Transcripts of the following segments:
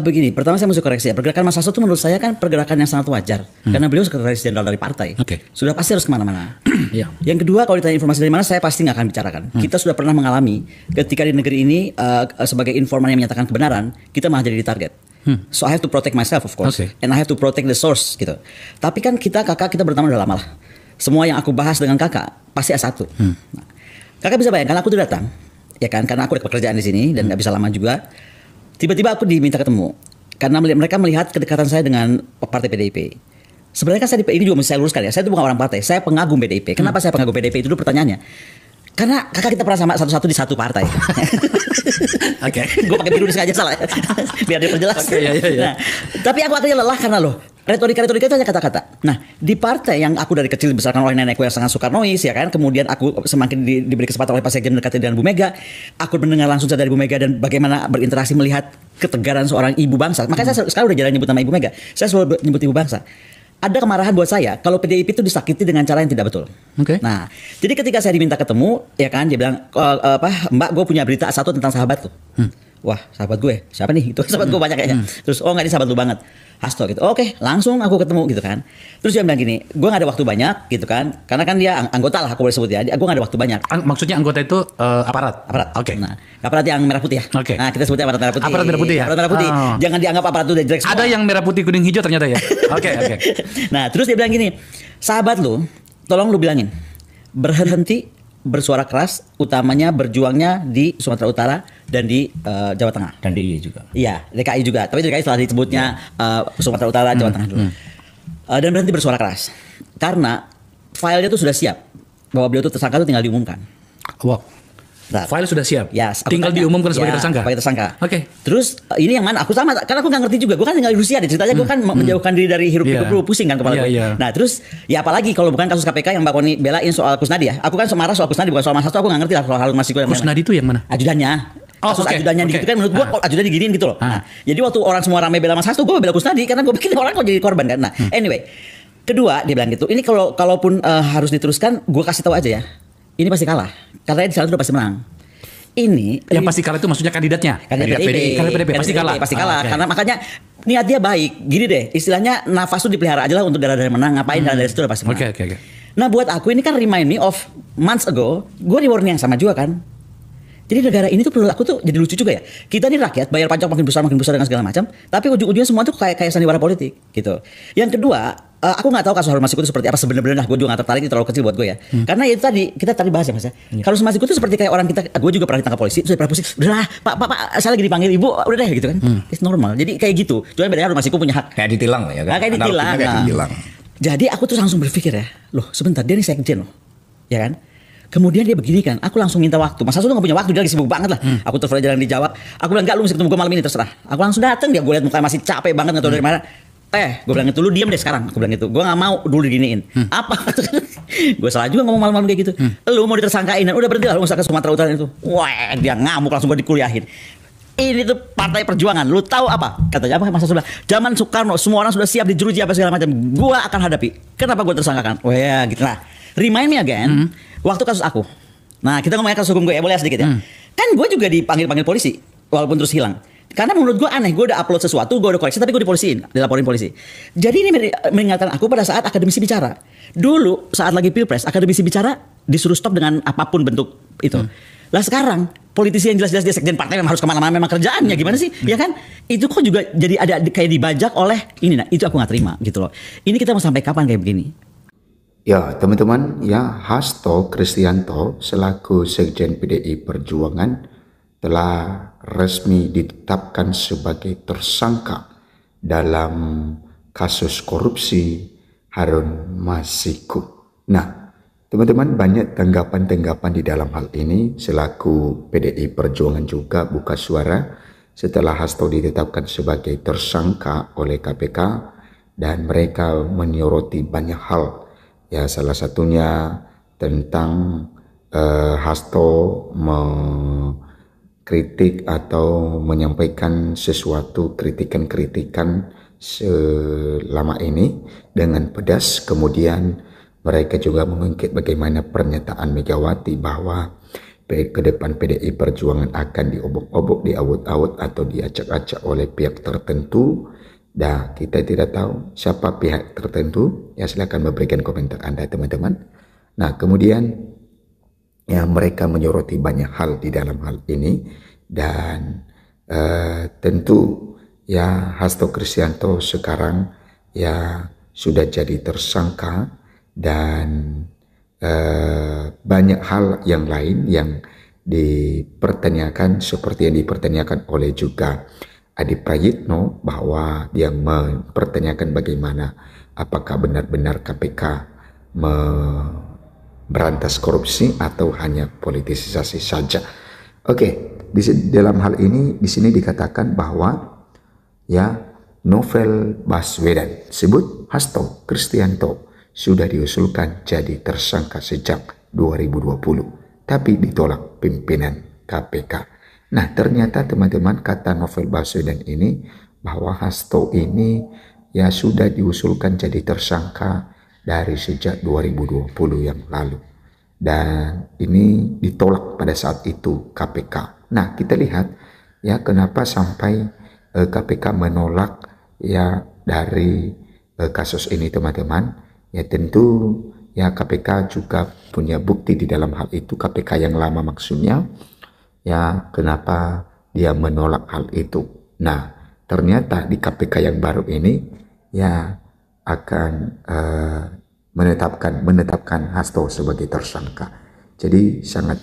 Begini, pertama saya mesti koreksi ya. Pergerakan Mas Hasto itu menurut saya kan pergerakan yang sangat wajar. Karena beliau sekretaris jenderal dari partai. Sudah pasti harus kemana-mana. Yang kedua, kalau ditanya informasi dari mana, saya pasti nggak akan bicarakan. Kita sudah pernah mengalami ketika di negeri ini sebagai informan yang menyatakan kebenaran, kita malah jadi target. So I have to protect myself of course. And I have to protect the source gitu. Tapi kan kakak kita berteman udah lama lah. Semua yang aku bahas dengan kakak pasti A1. Nah, kakak bisa bayangkan aku tuh datang, ya kan? Karena aku ada pekerjaan di sini dan nggak bisa lama juga. Tiba-tiba aku diminta ketemu karena mereka melihat kedekatan saya dengan partai PDIP. Sebenarnya kan ini juga mesti saya luruskan ya. Saya itu bukan orang partai, saya pengagum PDIP. Kenapa saya pengagum PDIP itu dulu pertanyaannya? Karena kakak kita pernah sama satu-satu di satu partai. Gue pakai biru aja salah ya. Biar diperjelas. Nah, tapi aku akhirnya lelah karena retorika itu hanya kata-kata. Nah, di partai yang aku dari kecil dibesarkan oleh nenekku yang sangat Soekarnois ya kan, kemudian aku semakin diberi kesempatan oleh Pak Sekjen mendekati dengan Bu Mega, aku mendengar langsung dari Bu Mega dan bagaimana berinteraksi melihat ketegaran seorang ibu bangsa. Makanya saya sekarang udah jarang nyebut nama Ibu Mega. Saya selalu nyebut ibu bangsa. Ada kemarahan buat saya kalau PDIP itu disakiti dengan cara yang tidak betul. Nah, jadi ketika saya diminta ketemu, ya kan, dia bilang, Mbak, gue punya berita satu tentang sahabat tuh. Wah, sahabat gue, siapa nih? Itu sahabat gue banyak kayaknya. Terus, oh nggak, ini sahabat lu banget, Hasto gitu. Oke, langsung aku ketemu gitu kan. Terus dia bilang gini, gue nggak ada waktu banyak gitu kan, karena kan dia anggota lah, aku boleh sebut ya. Gue nggak ada waktu banyak. Maksudnya anggota itu aparat. Nah, aparat yang merah putih ya. Nah, kita sebutnya aparat merah putih. Aparat merah putih ya. Aparat merah putih. Jangan dianggap aparat udah jelek semua. Ada yang merah putih kuning hijau ternyata ya. Oke. Nah, terus dia bilang gini, sahabat lu, tolong lu bilangin berhenti bersuara keras, utamanya berjuangnya di Sumatera Utara dan di Jawa Tengah. Dan DIY juga. Iya, DKI juga. Tapi DKI setelah disebutnya Sumatera Utara, Jawa Tengah dulu. Dan berhenti bersuara keras. Karena filenya itu sudah siap. Bahwa beliau itu tersangka itu tinggal diumumkan. Wow. Nah, file sudah siap. Ya, tinggal diumumkan sebagai tersangka. Sebagai tersangka. Oke. Terus ini yang mana? Aku sama, karena aku nggak ngerti juga. Gue kan tinggal di Rusia. Ceritanya gue kan menjauhkan diri dari hirup-pikuk dulu, pusing kan kepala gue. Nah, terus ya apalagi kalau bukan kasus KPK yang Mbak Koni belain soal Kusnadi ya. Aku kan marah soal Kusnadi, bukan soal Mas Hasto. Aku nggak ngerti lah soal Harun Masiku. Kusnadi itu yang mana? Ajudannya. Kasus ajudannya gitu kan menurut gue ajudan diginiin gitu loh. Nah, jadi waktu orang semua ramai bela Mas Hasto, gue bela Kusnadi karena gue pikir orang kok jadi korban kan. Nah, anyway. Kedua, dia bilang gitu. Ini kalaupun harus diteruskan, gue kasih tahu aja ya. Ini pasti kalah. Karena di sana udah pasti menang. Ini yang pasti kalah itu maksudnya kandidatnya. Kandidat PDIP pasti kalah. Pasti kalah. Karena makanya niat dia baik. Gini deh, istilahnya nafas tuh dipelihara aja lah untuk darah-darah menang. Ngapain darah-darah itu udah pasti menang. Nah, buat aku ini kan remind me of months ago, gue di warning yang sama juga kan. Jadi negara ini tuh perlu aku tuh jadi lucu juga ya. Kita nih rakyat bayar pajak makin besar dengan segala macam, tapi ujung-ujungnya semua tuh kayak sandiwara politik gitu. Yang kedua, aku nggak tahu kasus Harun Masiku itu seperti apa sebenarnya. Gue juga nggak tertarik, itu terlalu kecil buat gue ya. Karena itu tadi kita bahas ya Mas ya. Harun Masiku itu seperti kayak orang kita, gue juga pernah ditangkap polisi, terus pernah pusing, udahlah Pak, saya lagi dipanggil Ibu, udah deh gitu kan. It's normal. Jadi kayak gitu. Cuma bedanya Harun Masiku punya hak. Kayak ditilang ya kan. Kayak ditilang. Jadi aku tuh langsung berpikir ya, loh sebentar dia nih sekjen loh, ya kan? Kemudian dia begini kan, aku langsung minta waktu. Mas Hasto tuh gak punya waktu, dia lagi sibuk banget lah. Aku telepon jarang dijawab. Aku bilang, enggak, lu mesti ketemu gue malam ini, terserah. Aku langsung dateng, dia gue liat mukanya masih capek banget, gak tau dari mana. Gue bilang gitu, lu diam deh sekarang. Aku bilang gitu, gue gak mau dulu diginiin. Apa? Gue salah juga ngomong malam-malam kayak gitu. Lu mau ditersangkain, dan udah berhenti lah, lu usah ke Sumatera Utara itu. Wah, dia ngamuk, langsung gue dikuliahin. Ini tuh partai perjuangan, lu tahu apa? Katanya apa Mas Hasto bilang, zaman Soekarno, semua orang sudah siap dijeruji apa segala macam. Gue akan hadapi. Kenapa gue tersangkakan? Wah ya gitu lah. Remind me again, waktu kasus aku. Nah, kita ngomongin kasus hukum gue ya, boleh sedikit ya. Kan gue juga dipanggil polisi, walaupun terus hilang. Karena menurut gue aneh, gue udah upload sesuatu, gue udah koreksi, tapi gue dilaporin polisi. Jadi ini mengingatkan aku pada saat akademisi bicara. Dulu saat lagi pilpres, akademisi bicara disuruh stop dengan apapun bentuk itu. Lah sekarang politisi yang jelas-jelas dia sekjen partai memang harus kemana-mana, memang kerjaannya gimana sih, ya kan? Itu kok juga jadi ada kayak dibajak oleh ini. Nah, itu aku nggak terima gitu loh. Ini kita mau sampai kapan kayak begini? Ya teman-teman, ya Hasto Kristianto selaku Sekjen PDI Perjuangan telah resmi ditetapkan sebagai tersangka dalam kasus korupsi Harun Masiku. Nah, teman-teman, banyak tanggapan-tanggapan di dalam hal ini. Selaku PDI Perjuangan juga buka suara setelah Hasto ditetapkan sebagai tersangka oleh KPK, dan mereka menyoroti banyak hal. Ya, salah satunya tentang Hasto mengkritik atau menyampaikan sesuatu kritikan-kritikan selama ini dengan pedas. Kemudian mereka juga mengungkit bagaimana pernyataan Megawati bahwa ke depan PDI Perjuangan akan diobok-obok, diawut-awut atau diacak-acak oleh pihak tertentu. Dah, kita tidak tahu siapa pihak tertentu. Ya, silakan memberikan komentar Anda, teman-teman. Nah, kemudian ya, mereka menyoroti banyak hal di dalam hal ini, dan tentu ya Hasto Kristianto sekarang ya sudah jadi tersangka, dan banyak hal yang lain yang dipertanyakan, seperti yang dipertanyakan oleh juga Adi Prayitno, bahwa dia mempertanyakan bagaimana apakah benar-benar KPK berantas korupsi atau hanya politisasi saja. Oke, dalam hal ini di sini dikatakan bahwa ya Novel Baswedan sebut Hasto Kristianto sudah diusulkan jadi tersangka sejak 2020, tapi ditolak pimpinan KPK. Nah, ternyata teman-teman, kata Novel Baswedan ini bahwa Hasto ini ya sudah diusulkan jadi tersangka dari sejak 2020 yang lalu, dan ini ditolak pada saat itu KPK. Nah, kita lihat ya kenapa sampai KPK menolak ya dari kasus ini, teman-teman. Ya tentu ya KPK juga punya bukti di dalam hal itu, KPK yang lama maksudnya. Ya, kenapa dia menolak hal itu? Nah, ternyata di KPK yang baru ini ya akan menetapkan Hasto sebagai tersangka. Jadi sangat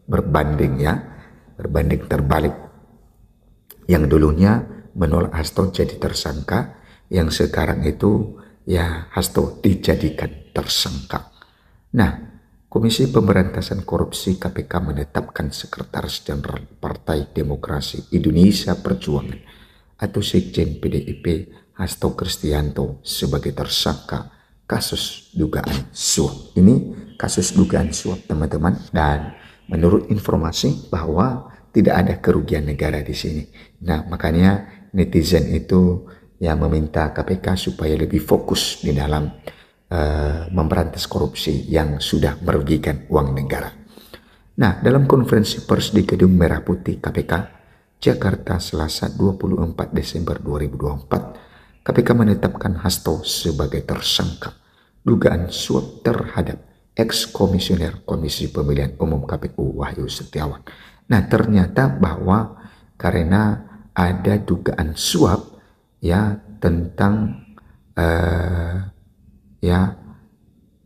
berbanding ya, berbanding terbalik. Yang dulunya menolak Hasto jadi tersangka, yang sekarang itu ya Hasto dijadikan tersangka. Nah, Komisi Pemberantasan Korupsi KPK menetapkan Sekretaris Jenderal Partai Demokrasi Indonesia Perjuangan atau Sekjen PDIP Hasto Kristianto sebagai tersangka kasus dugaan suap. Ini kasus dugaan suap, teman-teman, dan menurut informasi bahwa tidak ada kerugian negara di sini. Nah, makanya netizen itu ya meminta KPK supaya lebih fokus di dalam memberantas korupsi yang sudah merugikan uang negara. Nah, dalam konferensi pers di Gedung Merah Putih KPK Jakarta Selasa 24 Desember 2024, KPK menetapkan Hasto sebagai tersangka dugaan suap terhadap ex-komisioner Komisi Pemilihan Umum KPU Wahyu Setiawan. Nah, ternyata bahwa karena ada dugaan suap ya tentang ya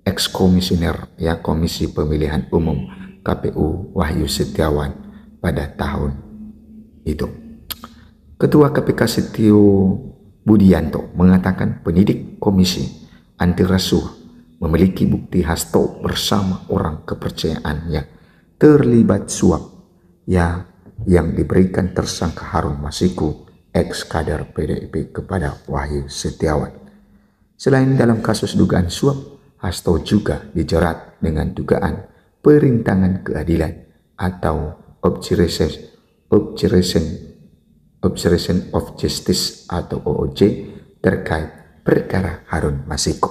ex-komisioner ya Komisi Pemilihan Umum KPU Wahyu Setiawan pada tahun itu. Ketua KPK Setio Budianto mengatakan penyidik Komisi Anti Rasuah memiliki bukti Hasto bersama orang kepercayaannya terlibat suap ya yang diberikan tersangka Harun Masiku, ex-kader PDIP, kepada Wahyu Setiawan. Selain dalam kasus dugaan suap, Hasto juga dijerat dengan dugaan perintangan keadilan atau obstruction of justice atau OOJ terkait perkara Harun Masiku.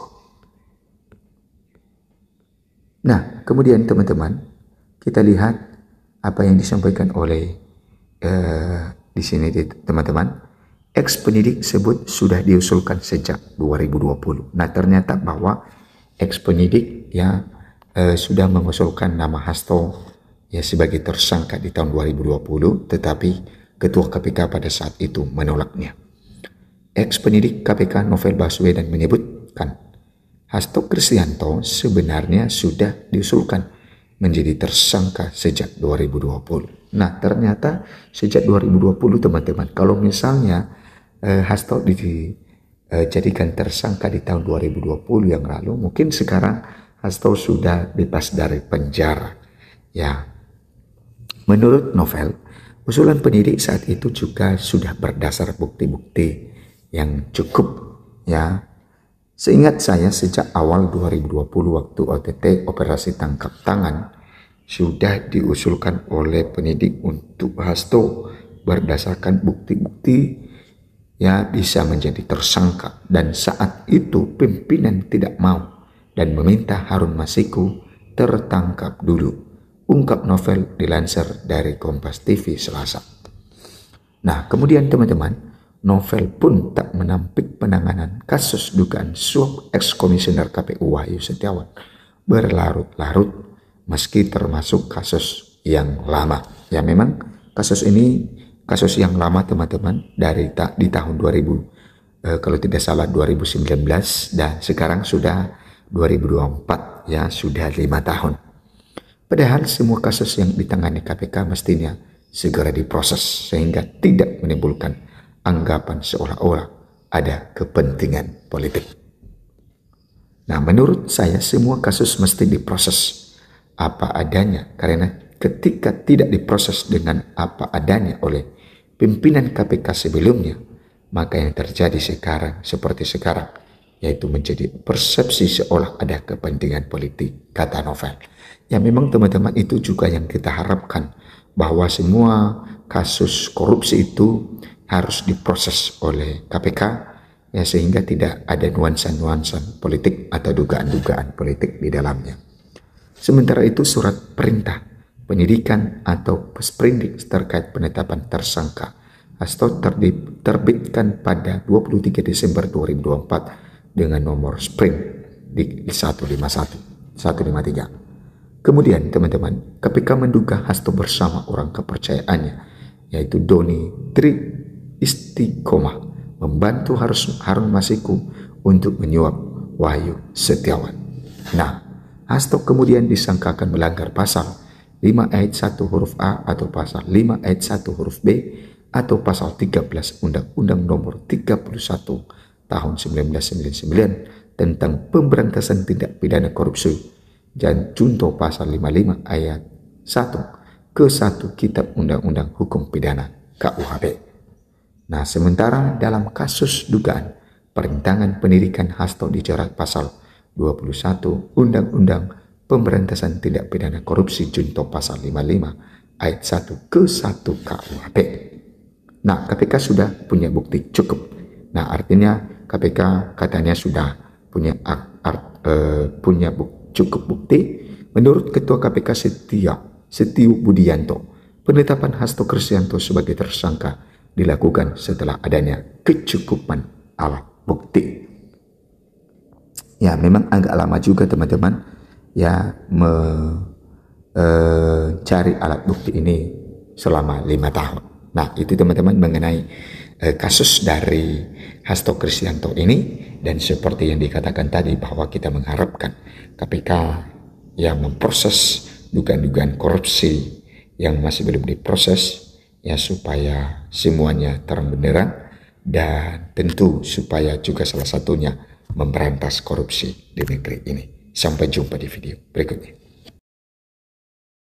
Nah, kemudian teman-teman, kita lihat apa yang disampaikan oleh di sini, teman-teman. Ex-penyidik sebut sudah diusulkan sejak 2020. Nah, ternyata bahwa ex-penyidik ya sudah mengusulkan nama Hasto ya sebagai tersangka di tahun 2020, tetapi Ketua KPK pada saat itu menolaknya. Ex-penyidik KPK Novel Baswedan menyebutkan Hasto Kristianto sebenarnya sudah diusulkan menjadi tersangka sejak 2020. Nah, ternyata sejak 2020, teman-teman, kalau misalnya Hasto dijadikan tersangka di tahun 2020 yang lalu, mungkin sekarang Hasto sudah bebas dari penjara. Ya, menurut Novel, usulan penyidik saat itu juga sudah berdasar bukti-bukti yang cukup. Ya, seingat saya sejak awal 2020 waktu OTT operasi tangkap tangan sudah diusulkan oleh penyidik untuk Hasto berdasarkan bukti-bukti ya bisa menjadi tersangka, dan saat itu pimpinan tidak mau dan meminta Harun Masiku tertangkap dulu, ungkap novel dilansir dari Kompas TV Selasa. Nah, kemudian teman-teman, novel pun tak menampik penanganan kasus dugaan suap ex-komisioner KPU Wahyu Setiawan berlarut-larut meski termasuk kasus yang lama. Ya memang kasus ini kasus yang lama teman-teman, di tahun 2000 kalau tidak salah 2019 dan sekarang sudah 2024, ya sudah 5 tahun. Padahal semua kasus yang ditangani KPK mestinya segera diproses sehingga tidak menimbulkan anggapan seolah-olah ada kepentingan politik. Nah, menurut saya semua kasus mesti diproses apa adanya, karena ketika tidak diproses dengan apa adanya oleh pimpinan KPK sebelumnya, maka yang terjadi sekarang seperti sekarang, yaitu menjadi persepsi seolah ada kepentingan politik, kata novel. Ya memang teman-teman, itu juga yang kita harapkan, bahwa semua kasus korupsi itu harus diproses oleh KPK, ya sehingga tidak ada nuansa-nuansa politik atau dugaan-dugaan politik di dalamnya. Sementara itu surat perintah penyidikan atau sprindik terkait penetapan tersangka Hasto terbitkan pada 23 Desember 2024 dengan nomor spring di 153. Kemudian teman-teman, KPK menduga Hasto bersama orang kepercayaannya yaitu Doni Tri Istiqomah membantu Harun Masiku untuk menyuap Wahyu Setiawan. Nah, Hasto kemudian disangkakan melanggar pasal 5 ayat 1 huruf A atau pasal 5 ayat 1 huruf B atau pasal 13 Undang-Undang nomor 31 tahun 1999 tentang pemberantasan tindak pidana korupsi dan junto pasal 55 ayat 1 ke 1 Kitab Undang-Undang Hukum Pidana KUHP. Nah, sementara dalam kasus dugaan perintangan penyidikan Hasto dijerat pasal 21 Undang-Undang Pemberantasan Tindak Pidana Korupsi junto pasal 55 ayat 1 ke 1 KUHP. Nah, KPK sudah punya bukti cukup. Nah, artinya KPK katanya sudah punya cukup bukti. Menurut Ketua KPK Setio Budianto, penetapan Hasto Kristianto sebagai tersangka dilakukan setelah adanya kecukupan alat bukti. Ya memang agak lama juga teman-teman ya mencari alat bukti ini selama 5 tahun. Nah itu teman-teman mengenai kasus dari Hasto Kristianto ini, dan seperti yang dikatakan tadi bahwa kita mengharapkan KPK yang memproses dugaan-dugaan korupsi yang masih belum diproses ya supaya semuanya terang benderang, dan tentu supaya juga salah satunya memberantas korupsi di negeri ini. Sampai jumpa di video berikutnya.